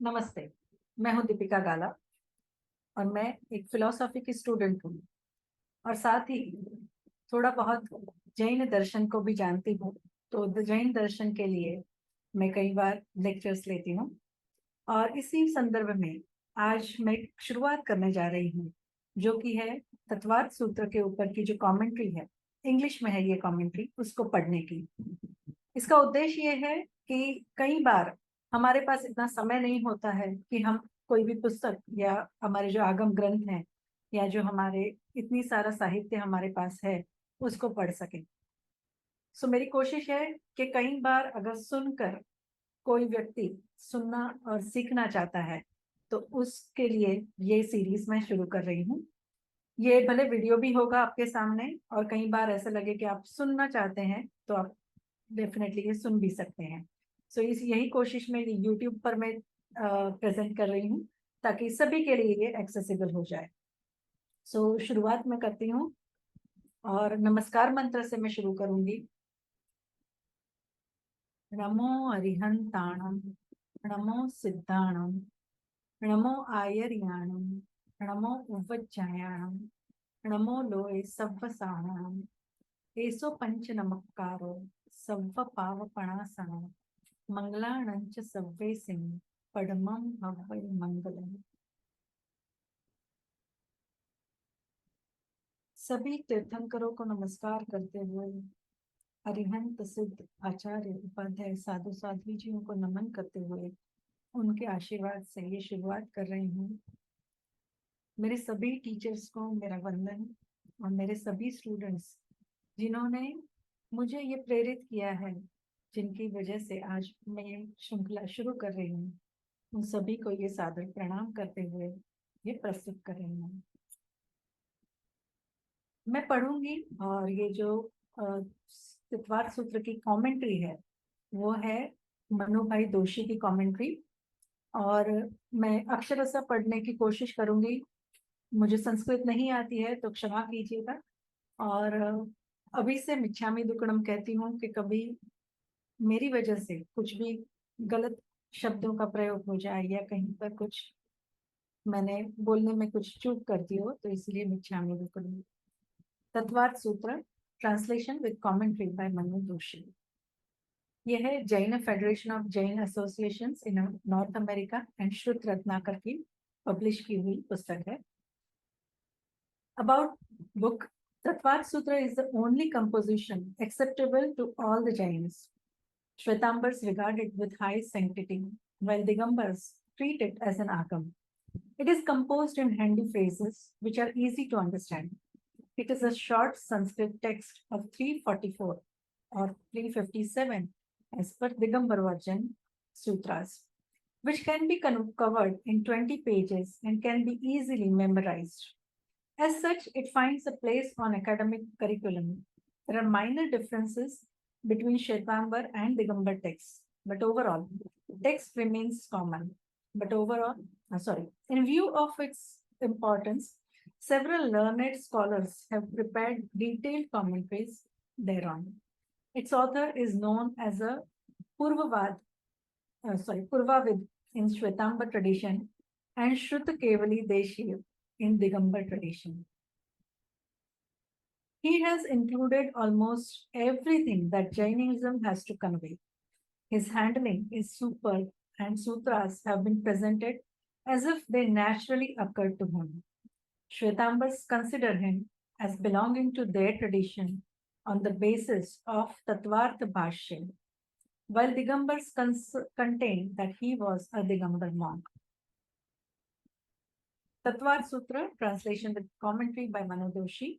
नमस्ते, मैं हूं दीपिका गाला और मैं एक फिलोसॉफी की स्टूडेंट हूँ और साथ ही थोड़ा बहुत जैन दर्शन को भी जानती हूँ। तो जैन दर्शन के लिए मैं कई बार लेक्चर्स लेती हूँ और इसी संदर्भ में आज मैं शुरुआत करने जा रही हूँ, जो कि है तत्वार्थ सूत्र के ऊपर की जो कमेंट्री है, इंग्लिश में है ये कमेंट्री, उसको पढ़ने की। इसका उद्देश्य ये है कि कई बार हमारे पास इतना समय नहीं होता है कि हम कोई भी पुस्तक या हमारे जो आगम ग्रंथ हैं या जो हमारे इतनी सारा साहित्य हमारे पास है उसको पढ़ सकें। सो मेरी कोशिश है कि कई बार अगर सुनकर कोई व्यक्ति सुनना और सीखना चाहता है तो उसके लिए ये सीरीज मैं शुरू कर रही हूँ। ये भले वीडियो भी होगा आपके सामने और कई बार ऐसा लगे कि आप सुनना चाहते हैं तो आप डेफिनेटली ये सुन भी सकते हैं। सो इस यही कोशिश में यूट्यूब पर मैं प्रेजेंट कर रही हूँ ताकि सभी के लिए ये एक्सेसिबल हो जाए। सो शुरुआत मैं करती हूँ और नमस्कार मंत्र से मैं शुरू करूंगी। नमो अरिहंताणम, नमो सिद्धाणम, नमो आयर्याणम, नमो उवज्जायाणम, नमो लोए सव्वसाहणम, एसो पंच नमक्कारो सव्व पावपणासनम, मंगलाणंच सव्वे सिंह पडमं हव्वै मंगलम। सभी तीर्थंकरों को नमस्कार करते हुए, अरिहंत सिद्ध आचार्य उपाध्याय साधु साध्वीजियों को नमन करते हुए उनके आशीर्वाद से ये शुरुआत कर रही हूँ। मेरे सभी टीचर्स को मेरा वंदन और मेरे सभी स्टूडेंट्स जिन्होंने मुझे ये प्रेरित किया है, जिनकी वजह से आज मैं ये श्रृंखला शुरू कर रही हूँ, उन सभी को ये सादर प्रणाम करते हुए ये प्रस्तुत कर रही हूँ। मैं पढ़ूंगी और ये जो तत्वार्थ सूत्र की कमेंट्री है वो है मनु भाई दोषी की कमेंट्री और मैं अक्षरशः पढ़ने की कोशिश करूंगी। मुझे संस्कृत नहीं आती है तो क्षमा कीजिएगा और अभी से मिच्छामी दुक्कड़म कहती हूँ कि कभी मेरी वजह से कुछ भी गलत शब्दों का प्रयोग हो जाए या कहीं पर कुछ मैंने बोलने में कुछ चूक कर दी हो तो इसलिए मिच्छामी दुक्कड़म। Tattvartha Sutra translation with commentary by Manu Doshi. यह है Jain federation of Jain associations in North America and Shrut Ratnakar की पब्लिश की हुई पुस्तक है। About book, Tattvārtha Sutra is the only composition acceptable to all the Jainas. Śvetāmbars regard it with high sanctity, while Digambars treat it as an agam. It is composed in handy phrases which are easy to understand. It is a short Sanskrit text of 344 or 357 as per Digambar Vajan Sutras, which can be covered in 20 pages and can be easily memorized. As such, it finds a place on academic curriculum. There are minor differences between Śvetāmbar and Digambar texts, but overall, the text remains common. In view of its importance, several learned scholars have prepared detailed commentaries thereon. Its author is known as a Purvavid in Śvetāmbar tradition and Shruta Kevali Deshi in Digambar tradition. He has included almost everything that Jainism has to convey. His handling is superb and sutras have been presented as if they naturally occurred to him. Śvetambars consider him as belonging to their tradition on the basis of Tattvārtha Bhashya, while Digambars contain that he was a Digambar monk. Tattvārtha Sutra, translation with commentary by Manu Doshi.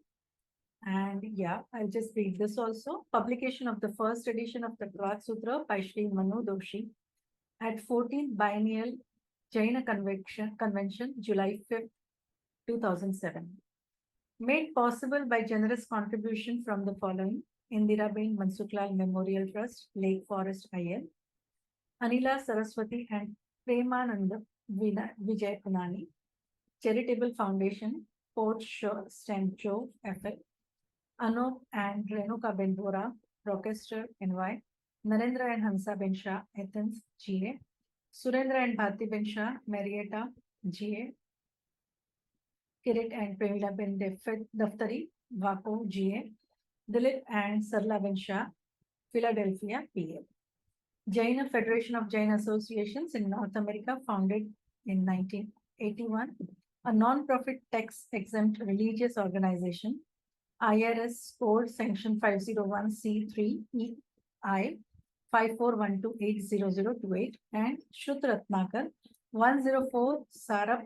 And yeah, I'll just read this also. Publication of the first edition of Tattvārtha Sutra by Sri Manu Doshi at 14th Biennial Jaina Convention, July 5th, 2007. Made possible by generous contribution from the following: Indiraben Mansuklal Memorial Trust, Lake Forest, IL, Anila Saraswati and Premananda Vijay Punani, Charitable Foundation, Port Stancho, FL, Anup and Renuka Bendora, Rochester, NY, Narendra and Hansa Ben Shah, Athens, GA, Surendra and Bharti Shah, Marietta, GA. Kirit and Premila Daftari, Vaco, GA. Dilip and Sarla Shah, Philadelphia, PA. Jaina Federation of Jain Associations in North America, founded in 1981, a non-profit tax-exempt religious organization, IRS Code Sanction 501c3 EI 5412800028 and Shruta Ratnakar 104 Sarap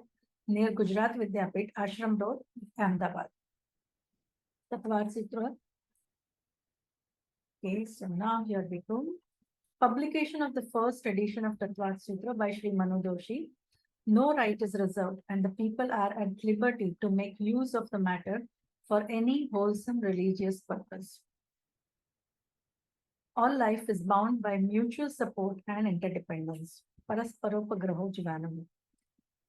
near Gujarat Vidyapit, Ashram Road, Ahmedabad. Tattvārtha Sutra. Okay, so now here we go. Publication of the first edition of Tattvārtha Sutra by Sri Manu Doshi. No right is reserved, and the people are at liberty to make use of the matter for any wholesome religious purpose. All life is bound by mutual support and interdependence. Parasparopagraho Jivanam.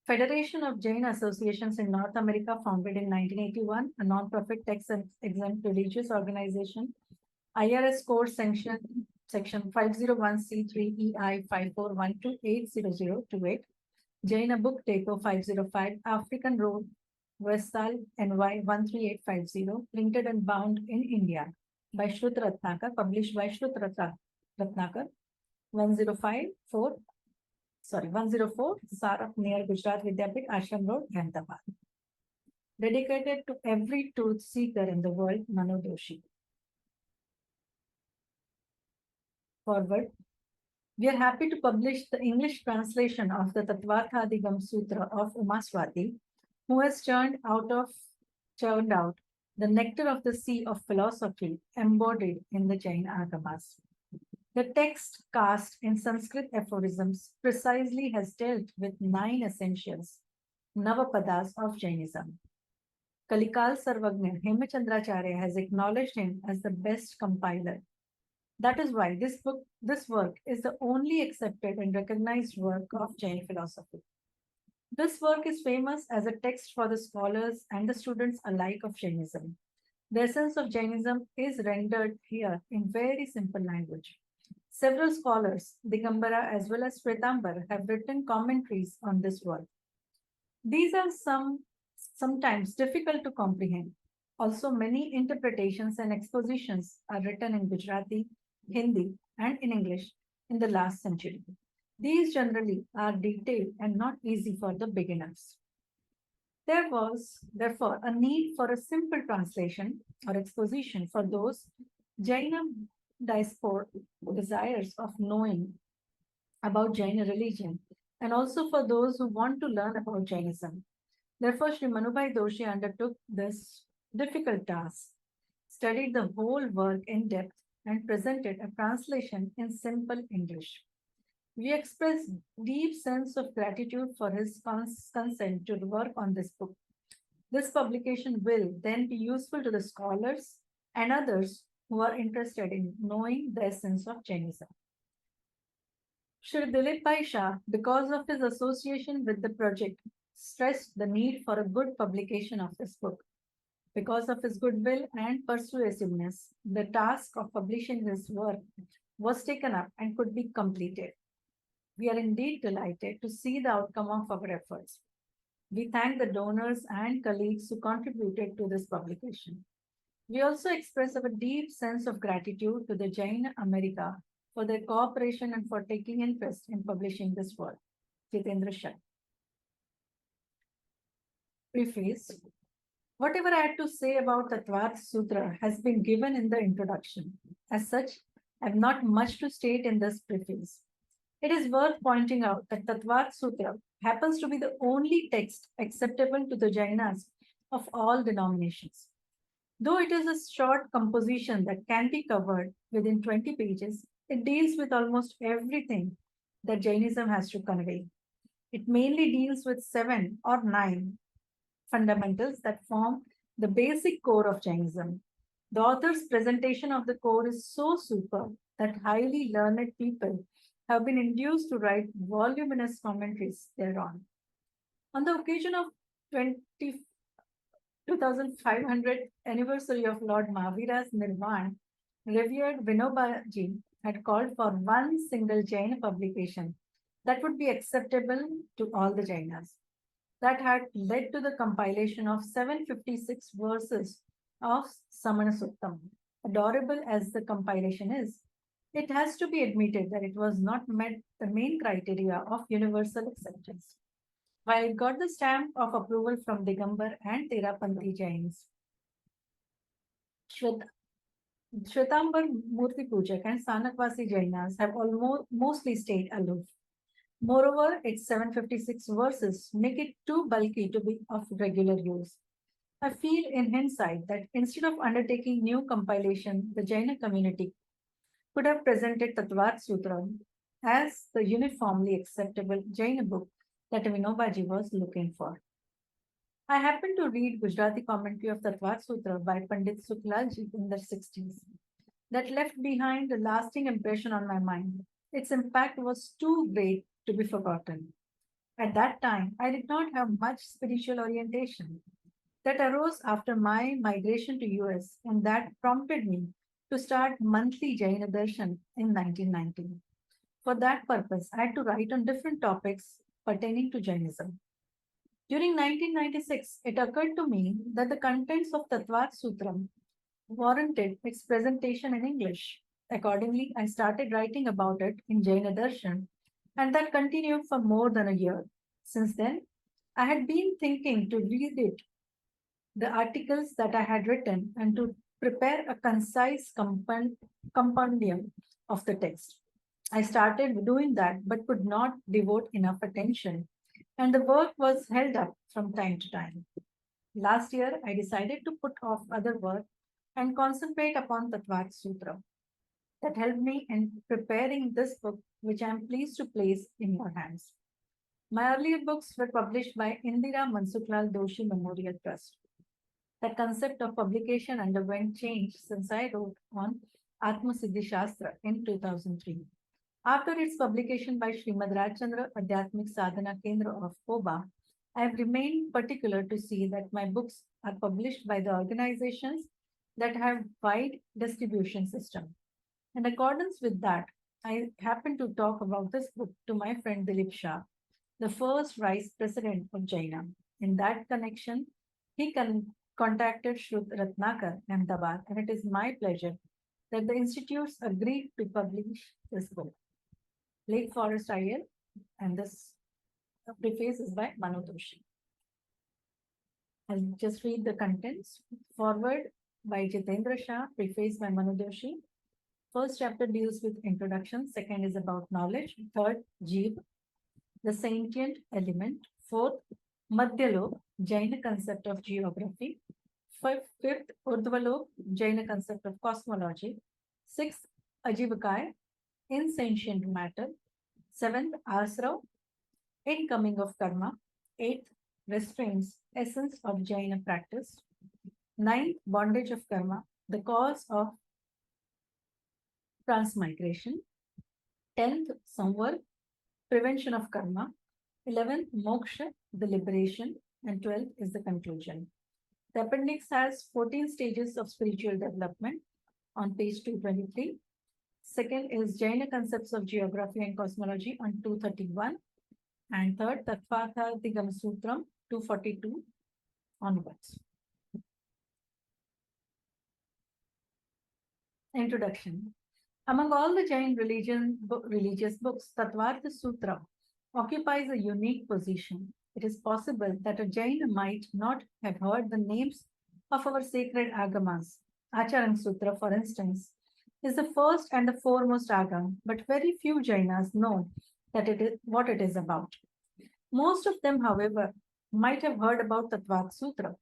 Federation of Jain Associations in North America, founded in 1981, a non-profit tax-exempt religious organization. IRS Code Section 501c3 EI 5412800028. Jaina Book Depot 505, African Road, Westside, NY 13850, printed and bound in India by Shruta Ratnakar, published by Shruta Ratnakar, 104 Sarap near Gujarat Vidyapit, Ashram Road, Ahmedabad. Dedicated to every truth seeker in the world, Manu Doshi. Forward. We are happy to publish the English translation of the Tattvārtha Sutra of Umaswati, who has churned out the nectar of the sea of philosophy embodied in the Jain Agamas. The text, cast in Sanskrit aphorisms, precisely has dealt with 9 essentials, Navapadas of Jainism. Kalikal Sarvagna Hemachandracharya has acknowledged him as the best compiler. That is why this work is the only accepted and recognized work of Jain philosophy. This work is famous as a text for the scholars and the students alike of Jainism. The essence of Jainism is rendered here in very simple language. Several scholars, Digambara as well as Śvetāmbars, have written commentaries on this work. These are sometimes difficult to comprehend. Also, many interpretations and expositions are written in Gujarati, Hindi, and in English in the last century. These generally are detailed and not easy for the beginners. There was, therefore, a need for a simple translation or exposition for those Jaina diaspora desires of knowing about Jaina religion, and also for those who want to learn about Jainism. Therefore, Sri Manubhai Doshi undertook this difficult task, studied the whole work in depth, and presented a translation in simple English. We express deep sense of gratitude for his consent to work on this book. This publication will then be useful to the scholars and others who are interested in knowing the essence of Jainism. Shri Dilip Shah, because of his association with the project, stressed the need for a good publication of this book. Because of his goodwill and persuasiveness, the task of publishing this work was taken up and could be completed. We are indeed delighted to see the outcome of our efforts. We thank the donors and colleagues who contributed to this publication. We also express our deep sense of gratitude to the Jain America for their cooperation and for taking interest in publishing this work. Jitendra Shah. Preface. Whatever I had to say about Tattvārtha Sutra has been given in the introduction. As such, I have not much to state in this preface. It is worth pointing out that Tattvārtha Sutra happens to be the only text acceptable to the Jainas of all denominations. Though it is a short composition that can be covered within 20 pages, it deals with almost everything that Jainism has to convey. It mainly deals with 7 or 9 fundamentals that form the basic core of Jainism. The author's presentation of the core is so superb that highly learned people have been induced to write voluminous commentaries thereon. On the occasion of 2500th anniversary of Lord Mahavira's Nirvan, revered Vinobaji had called for one single Jain publication that would be acceptable to all the Jainas. That had led to the compilation of 756 verses of Samana Suttam. Adorable as the compilation is, it has to be admitted that it was not met the main criteria of universal acceptance. While it got the stamp of approval from Digambar and Terapanthi Jains, Shweta Shwetambar Murti Pujak and Sanakwasi Jainas have almost mostly stayed aloof. Moreover, its 756 verses make it too bulky to be of regular use. I feel in hindsight that instead of undertaking new compilation, the Jaina community could have presented Tattvārtha Sutra as the uniformly acceptable Jaina book that Vinobaji was looking for. I happened to read Gujarati commentary of Tattvārtha Sutra by Pandit Suklaji in the 60s. That left behind a lasting impression on my mind. Its impact was too great to be forgotten. At that time, I did not have much spiritual orientation. That arose after my migration to US, and that prompted me to start monthly Jaina Darshan in 1990. For that purpose, I had to write on different topics pertaining to Jainism. During 1996, it occurred to me that the contents of Tattvārtha Sutra warranted its presentation in English. Accordingly, I started writing about it in Jaina Darshan, and that continued for more than a year. Since then, I had been thinking to read it, the articles that I had written, and to prepare a concise compendium of the text. I started doing that but could not devote enough attention, and the work was held up from time to time. Last year, I decided to put off other work and concentrate upon Tattvārtha Sutra. That helped me in preparing this book, which I am pleased to place in your hands. My earlier books were published by Indira Mansuklal Doshi Memorial Trust. The concept of publication underwent change since I wrote on Atma Siddhi Shastra in 2003. After its publication by Srimad Rajchandra Adhyatmik Sadhana Kendra of Koba, I have remained particular to see that my books are published by the organizations that have wide distribution system. In accordance with that, I happened to talk about this book to my friend Dilip Shah, the first vice president of Jaina. In that connection, he contacted Shrut Ratnakar Ahmedabad, and it is my pleasure that the institutes agreed to publish this book. Lake Forest IL, and this preface is by Manu Doshi. I'll just read the contents. Forward by Jitendra Shah, preface by Manu Doshi. First chapter deals with introduction, second is about knowledge, third, jeeva, the sentient element, fourth, madhyaloka, Jaina concept of geography, fifth, urdhvaloka, Jaina concept of cosmology, sixth, ajeev, insentient matter, seventh, asra, incoming of karma, eighth, restraints, essence of Jaina practice, ninth, bondage of karma, the cause of transmigration, 10th, samvar, prevention of karma, 11th, moksha, the liberation, and 12th is the conclusion. The appendix has 14 stages of spiritual development on page 223. Second is Jaina concepts of geography and cosmology on 231. And third, Tattvārtha Sutra 242 onwards. Introduction. Among all the Jain religious books, Tattvārtha Sutra occupies a unique position. It is possible that a Jain might not have heard the names of our sacred agamas. Acharang Sutra, for instance, is the first and the foremost agam, but very few Jainas know that it is what it is about. Most of them, however, might have heard about Tattvārtha Sutra.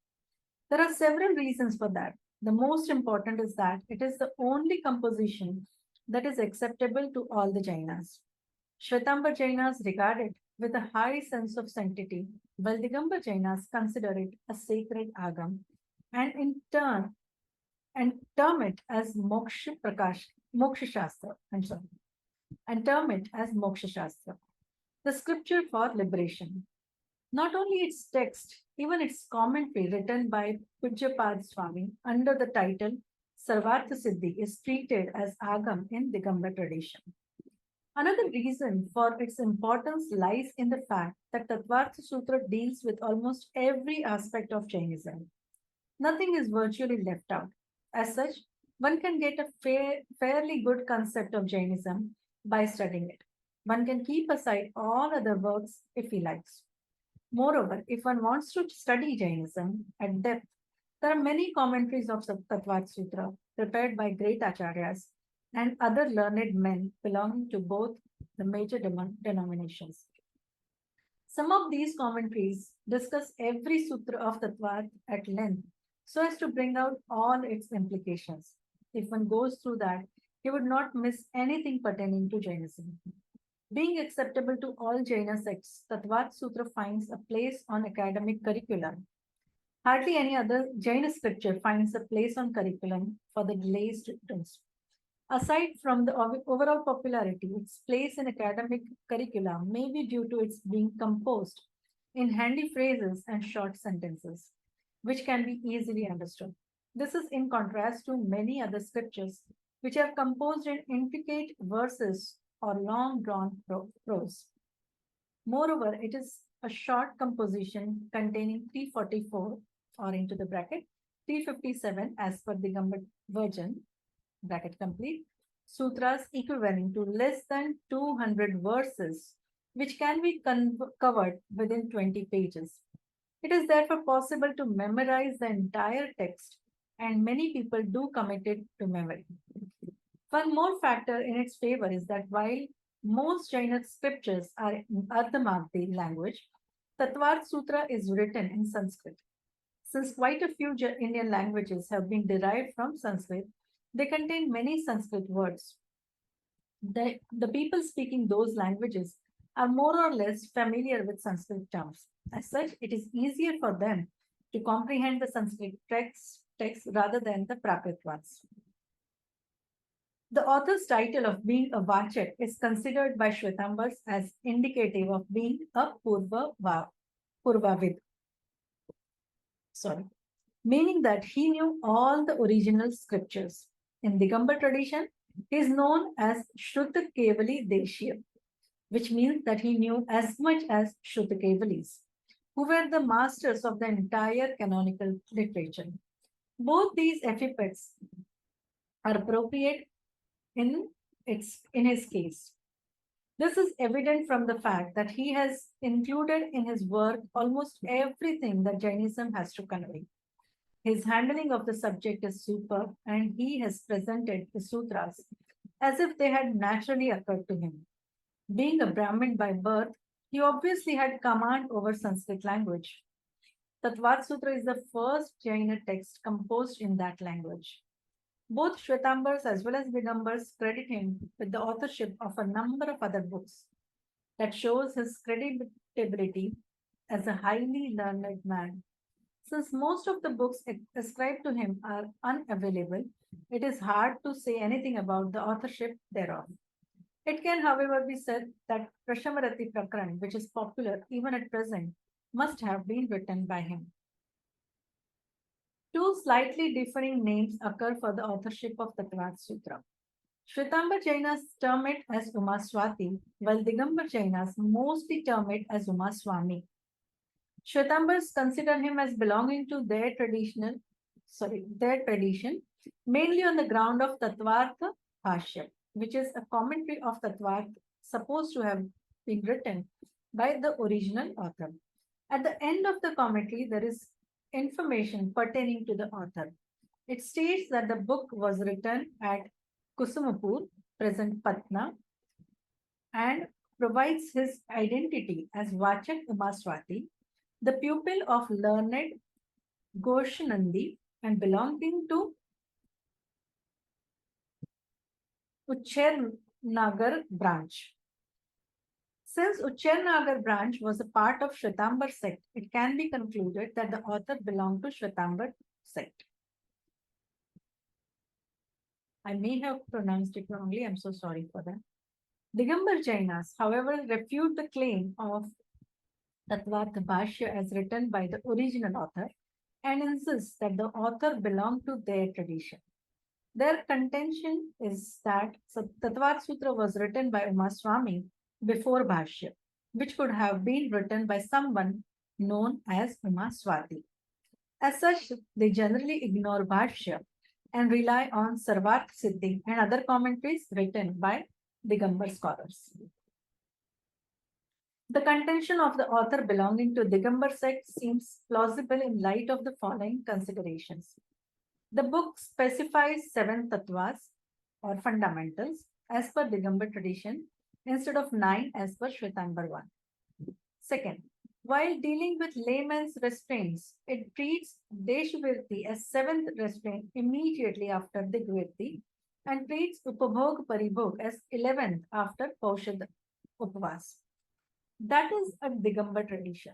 There are several reasons for that. The most important is that it is the only composition that is acceptable to all the Jainas. Śvetāmbars Jainas regard it with a high sense of sanctity, while Digambar Jainas consider it a sacred agam, and in turn, and term it as moksha shastra. And term it as moksha shastra, the scripture for liberation. Not only its text, even its commentary written by Pujyapad Swami under the title Sarvartha Siddhi is treated as agam in Digambar tradition. Another reason for its importance lies in the fact that Tattvārtha Sutra deals with almost every aspect of Jainism. Nothing is virtually left out. As such, one can get a fairly good concept of Jainism by studying it. One can keep aside all other works if he likes. Moreover, if one wants to study Jainism at depth, there are many commentaries of the Tattvārtha Sutra prepared by great acharyas and other learned men belonging to both the major denominations. Some of these commentaries discuss every sutra of Tattvārtha at length so as to bring out all its implications. If one goes through that, he would not miss anything pertaining to Jainism. Being acceptable to all Jaina sects, Tattvārtha Sutra finds a place on academic curriculum. Hardly any other Jaina scripture finds a place on curriculum for the lay students. Aside from the overall popularity, its place in academic curricula may be due to its being composed in handy phrases and short sentences, which can be easily understood. This is in contrast to many other scriptures, which are composed in intricate verses or long drawn prose. Moreover, it is a short composition containing 344 or into the bracket 357 as per Digambar version bracket complete sutras equivalent to less than 200 verses, which can be covered within 20 pages. It is therefore possible to memorize the entire text, and many people do commit it to memory. One more factor in its favor is that while most Jaina scriptures are in Urdhvaloka language, Tattvārtha Sutra is written in Sanskrit. Since quite a few Indian languages have been derived from Sanskrit, they contain many Sanskrit words. The people speaking those languages are more or less familiar with Sanskrit terms. As such, it is easier for them to comprehend the Sanskrit text rather than the Prakrit ones. The author's title of being a Vachak is considered by Śvetāmbars as indicative of being a Purvavid. Meaning that he knew all the original scriptures. In Digambar tradition, he is known as Shrutakevali Deshya, which means that he knew as much as Shrutakavalis, who were the masters of the entire canonical literature. Both these epithets are appropriate in his case. This is evident from the fact that he has included in his work almost everything that Jainism has to convey. His handling of the subject is superb, and he has presented the sutras as if they had naturally occurred to him. Being a Brahmin by birth, he obviously had command over Sanskrit language. Tattvārtha Sutra is the first Jaina text composed in that language. Both Śvetāmbars as well as Digambars credit him with the authorship of a number of other books that shows his credibility as a highly learned man. Since most of the books ascribed to him are unavailable, it is hard to say anything about the authorship thereof. It can, however, be said that Prashamarati Prakran, which is popular even at present, must have been written by him. Two slightly differing names occur for the authorship of the Tattvārtha Sutra. Śvetāmbar Jainas term it as Umaswati, while Digambar Jainas mostly term it as Umaswami. Śvetāmbars consider him as belonging to their tradition, mainly on the ground of Tattvārtha Bhashya, which is a commentary of Tattvārtha supposed to have been written by the original author. At the end of the commentary, there is information pertaining to the author. It states that the book was written at Kusumapur, present Patna, and provides his identity as Vachak Umaswati, the pupil of learned Goshanandi and belonging to Uchchernagar branch. Since Uchchernagar branch was a part of Śvetāmbar sect, it can be concluded that the author belonged to Śvetāmbar sect. I may have pronounced it wrongly, I'm so sorry for that. Digambar Jainas, however, refute the claim of Tattvārtha Bhashya as written by the original author and insist that the author belonged to their tradition. Their contention is that Tattvārtha Sutra was written by Umaswami before Bhashya, which could have been written by someone known as Umaswati. As such, they generally ignore Bhashya and rely on Sarvarth Siddhi and other commentaries written by Digambar scholars. The contention of the author belonging to Digambar sect seems plausible in light of the following considerations. The book specifies 7 tattvas or fundamentals as per Digambar tradition instead of 9 as per Śvetāmbars 1. Second, while dealing with layman's restraints, it treats Deshvirti as 7th restraint immediately after Digvirti and treats Upabhog Paribhog as 11th after Paushad Upvas. That is a Digambar tradition.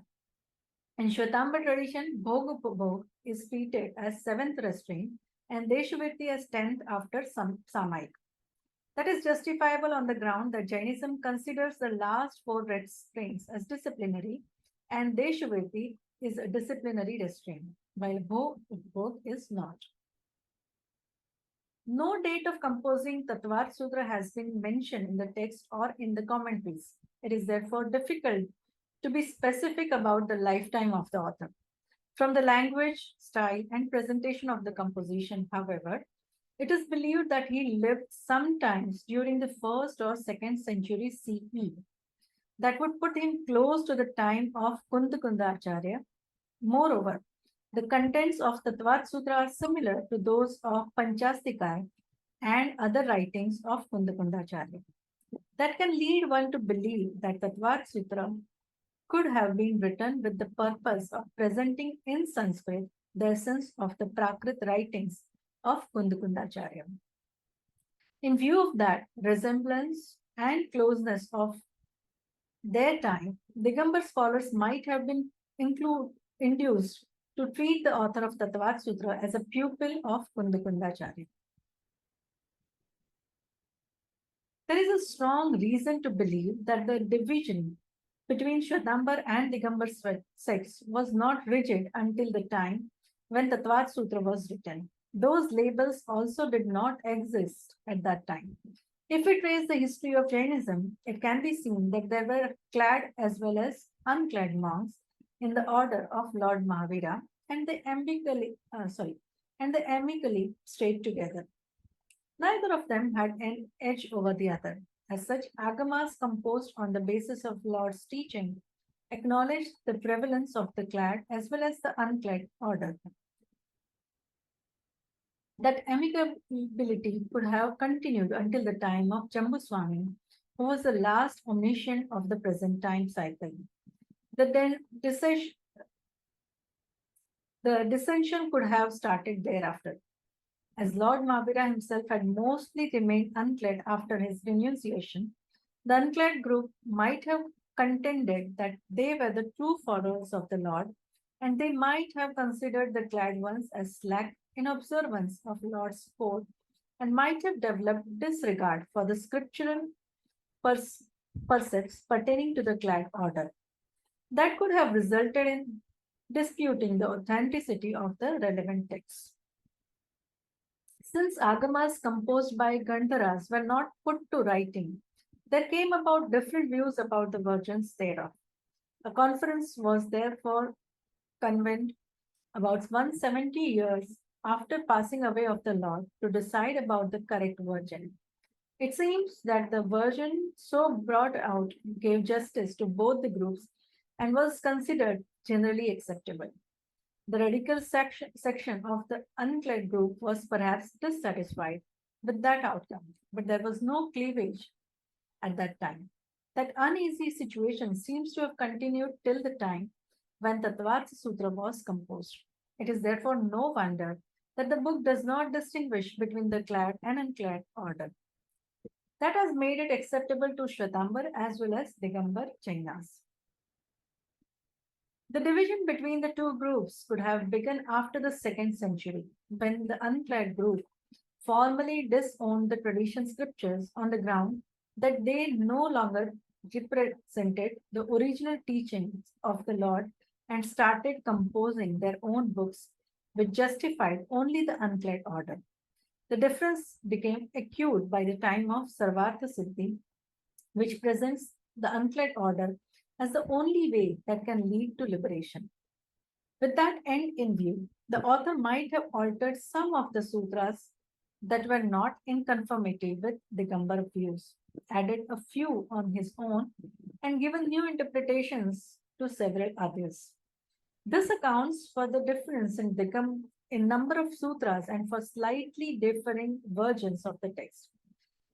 In Śvetāmbars tradition, Bhog Upabhog is treated as 7th restraint and Deshvirti as 10th after Samayik. That is justifiable on the ground that Jainism considers the last 4 restraints as disciplinary and Deshvirti is a disciplinary restraint, while Bhog Upabhog is not. No date of composing Tattvārtha Sutra has been mentioned in the text or in the commentaries. It is therefore difficult to be specific about the lifetime of the author. From the language, style, and presentation of the composition, however, it is believed that he lived sometimes during the 1st or 2nd century CE. That would put him close to the time of Kundakunda Acharya. Moreover, the contents of Tattvārtha Sutra are similar to those of Panchastikaya and other writings of Kundakunda Acharya. That can lead one to believe that Tattvārtha Sutra could have been written with the purpose of presenting in Sanskrit the essence of the Prakrit writings of Kundakunda Acharya. In view of that resemblance and closeness of their time, Digambar scholars might have been induced to treat the author of Tattvārtha Sutra as a pupil of Kundakunda Acharya. There is a strong reason to believe that the division between Śvetāmbars and Digambar sects was not rigid until the time when Tattvārtha Sutra was written. Those labels also did not exist at that time. If we trace the history of Jainism, it can be seen that there were clad as well as unclad monks in the order of Lord Mahavira, and they amically stayed together. Neither of them had an edge over the other. As such, agamas composed on the basis of Lord's teaching acknowledged the prevalence of the clad as well as the unclad order. That amicability could have continued until the time of Jambuswami, who was the last omniscient of the present time cycle. The dissension could have started thereafter. As Lord Mahavira himself had mostly remained unclad after his renunciation, the unclad group might have contended that they were the true followers of the Lord, and they might have considered the clad ones as slack in observance of Lord's code, and might have developed disregard for the scriptural precepts pertaining to the clad order. That could have resulted in disputing the authenticity of the relevant texts. Since agamas composed by Gandharas were not put to writing, there came about different views about the virgins thereof. A conference was therefore convened about 170 years after passing away of the Lord to decide about the correct virgin. It seems that the virgin so brought out gave justice to both the groups and was considered generally acceptable. The radical section of the unclad group was perhaps dissatisfied with that outcome, but there was no cleavage at that time. That uneasy situation seems to have continued till the time when Tattvārtha Sutra was composed. It is therefore no wonder that the book does not distinguish between the clad and unclad order. That has made it acceptable to Śvetāmbars as well as Digambar Jainas. The division between the two groups could have begun after the 2nd century, when the unclad group formally disowned the tradition scriptures on the ground that they no longer represented the original teachings of the Lord and started composing their own books which justified only the unclad order. The difference became acute by the time of Sarvartha Siddhi, which presents the unclad order as the only way that can lead to liberation. With that end in view, the author might have altered some of the sutras that were not in conformity with Digambara views, added a few on his own, and given new interpretations to several others. This accounts for the difference in number of sutras and for slightly differing versions of the text.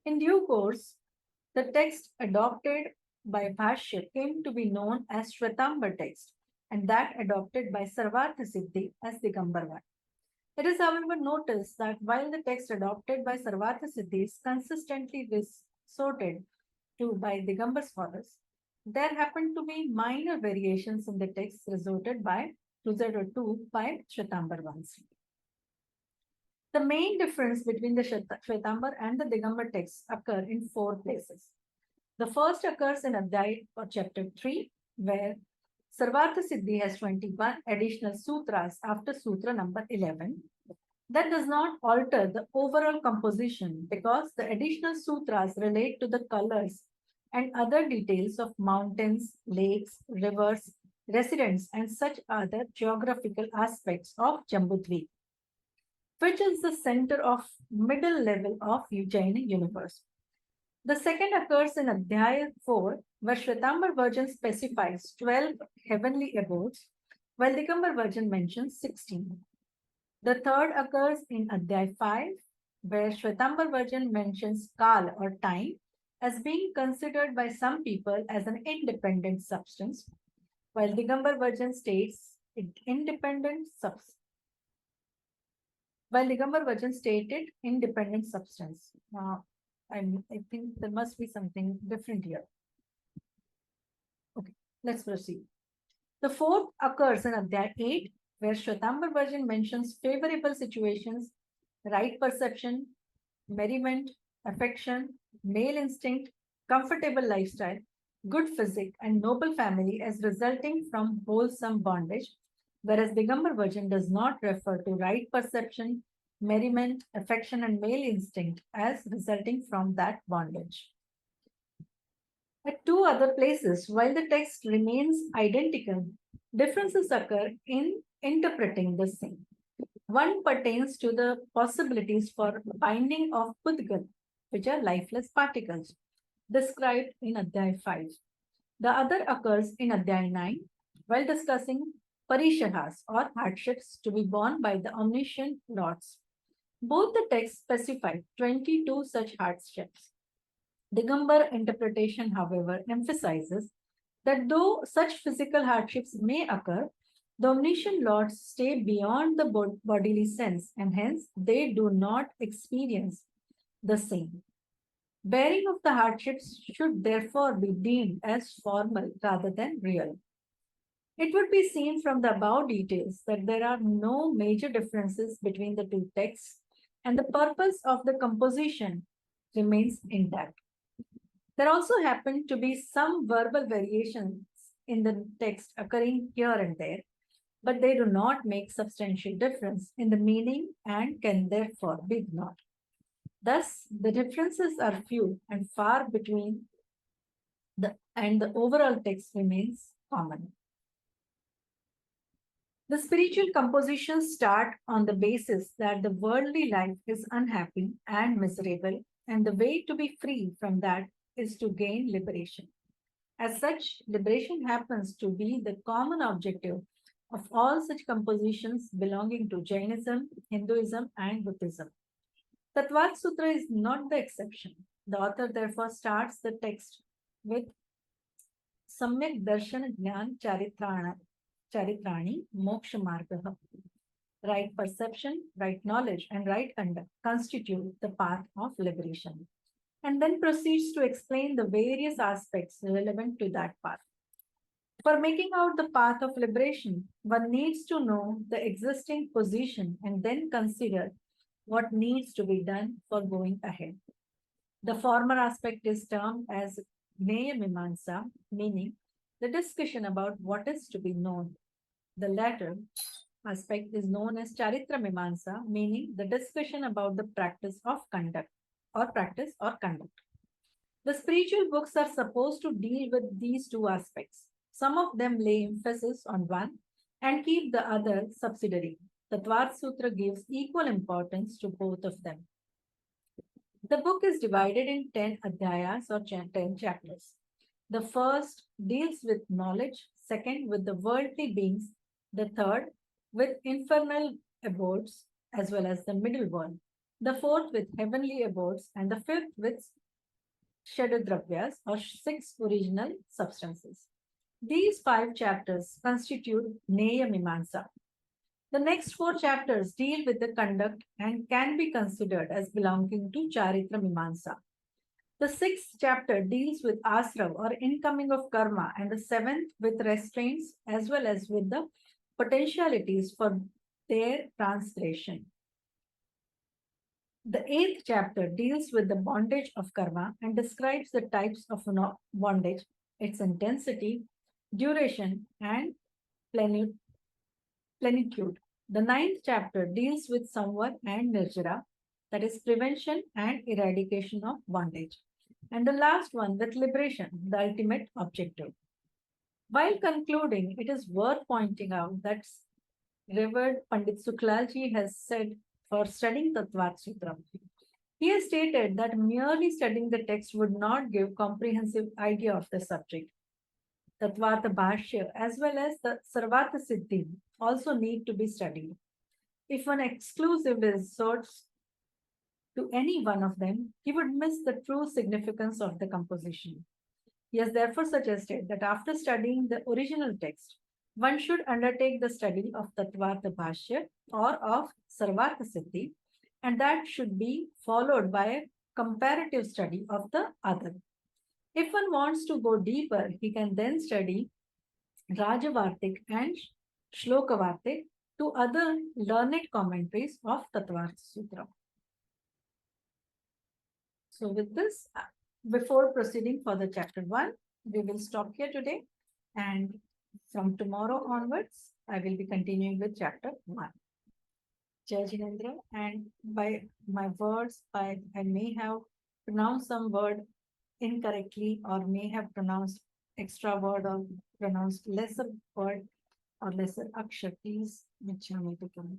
In due course, the text adopted by Bhashya came to be known as Śvetāmbara text, and that adopted by Sarvartha Siddhi as Digambara. It is, however, noticed that while the text adopted by Sarvartha Siddhi is consistently resorted to by Digambar scholars, there happened to be minor variations in the text resorted to by Śvetāmbara ones. The main difference between the Śvetāmbara and the Digambar texts occur in 4 places. The first occurs in Adhyay or chapter 3, where Sarvartha Siddhi has 21 additional sutras after sutra number 11. That does not alter the overall composition because the additional sutras relate to the colors and other details of mountains, lakes, rivers, residents, and such other geographical aspects of Jambudvip, which is the center of middle level of Jaina universe. The second occurs in Adhyaya 4, where Śvetāmbara version specifies 12 heavenly abodes, while Digambar version mentions 16. The third occurs in Adhyaya 5, where Śvetāmbara version mentions Kal or time as being considered by some people as an independent substance, while Digambar version states it independent substance. While Digambar version stated independent substance. I think there must be something different here. Okay, let's proceed. The fourth occurs in Adhyaya 8, where Śvetāmbara version mentions favorable situations, right perception, merriment, affection, male instinct, comfortable lifestyle, good physique, and noble family as resulting from wholesome bondage, whereas Digambar version does not refer to right perception, merriment, affection, and male instinct as resulting from that bondage. At 2 other places, while the text remains identical, differences occur in interpreting the same. One pertains to the possibilities for binding of pudgal, which are lifeless particles, described in Adhyaya 5. The other occurs in Adhyaya 9, while discussing parishahas or hardships to be borne by the omniscient lords. Both the texts specify 22 such hardships. Digambar interpretation, however, emphasizes that though such physical hardships may occur, the omniscient lords stay beyond the bodily sense and hence they do not experience the same. Bearing of the hardships should therefore be deemed as formal rather than real. It would be seen from the above details that there are no major differences between the 2 texts and the purpose of the composition remains intact. There also happen to be some verbal variations in the text occurring here and there, but they do not make substantial difference in the meaning and can therefore be ignored. Thus, the differences are few and far between the overall text remains common. The spiritual compositions start on the basis that the worldly life is unhappy and miserable, and the way to be free from that is to gain liberation. As such, liberation happens to be the common objective of all such compositions belonging to Jainism, Hinduism, and Buddhism. Tattvārtha Sutra is not the exception. The author therefore starts the text with samyakdarshan jnana charitrani moksha margaha. Right perception, right knowledge, and right conduct constitute the path of liberation, and then proceeds to explain the various aspects relevant to that path. For making out the path of liberation, one needs to know the existing position and then consider what needs to be done for going ahead. The former aspect is termed as Jnaya Mimamsa, meaning the discussion about what is to be known. The latter, aspect is known as Charitra Mimamsa, meaning the discussion about the practice of conduct or practice or conduct. The spiritual books are supposed to deal with these two aspects. Some of them lay emphasis on one and keep the other subsidiary. The Tattvārtha Sutra gives equal importance to both of them. The book is divided in 10 adhyayas or 10 chapters. The first deals with knowledge, second with the worldly beings, the third with infernal abodes as well as the middle world, the fourth with heavenly abodes, and the fifth with Shadadravyas or 6 original substances. These 5 chapters constitute Neya Mimamsa. The next 4 chapters deal with the conduct and can be considered as belonging to Charitra Mimamsa. The 6th chapter deals with asra or incoming of karma, and the 7th with restraints as well as with the potentialities for their transgression. The 8th chapter deals with the bondage of karma and describes the types of bondage, its intensity, duration, and plenitude. The 9th chapter deals with samvara and nirjara, that is prevention and eradication of bondage. And the last one with liberation, the ultimate objective. While concluding, it is worth pointing out that Revered Pandit Suklalji has said for studying Tattvārtha Sutra. He has stated that merely studying the text would not give comprehensive idea of the subject. Tattvārtha Bhashya as well as the Sarvata Siddhi also need to be studied. If one exclusive resorts to any one of them, he would miss the true significance of the composition. He has therefore suggested that after studying the original text, one should undertake the study of Tattvārtha Bhashya or of Sarvata Siddhi, and that should be followed by a comparative study of the other. If one wants to go deeper, he can then study Rajavartik and Shlokavartik, two other learned commentaries of Tattvārtha Sutra. So with this, before proceeding for the chapter 1, we will stop here today, and from tomorrow onwards, I will be continuing with chapter 1. Jai Jinendra, and by my words, I may have pronounced some word incorrectly or may have pronounced extra word or pronounced lesser word or lesser akshar. Please, Michhami to come.